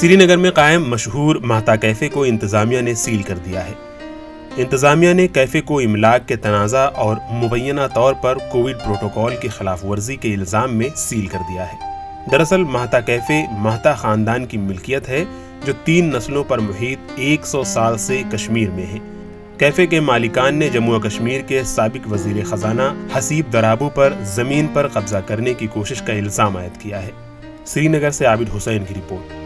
श्रीनगर में कायम मशहूर महता कैफ़े को इंतज़ामिया ने सील कर दिया है। इंतज़ामिया ने कैफ़े को इमलाक के तनाज़ा और मुबैना तौर पर कोविड प्रोटोकॉल की खिलाफ वर्जी के इल्ज़ाम में सील कर दिया है। दरअसल महता कैफ़े महता ख़ानदान की मिल्कियत है, जो 3 नस्लों पर मुहित 100 साल से कश्मीर में है। कैफ़े के मालिकान ने जम्मू और कश्मीर के साबिक वज़ीर ख़जाना हसीब दराबू पर ज़मीन पर कब्ज़ा करने की कोशिश का इल्ज़ाम आयद किया है। श्रीनगर से आबिद हुसैन की रिपोर्ट।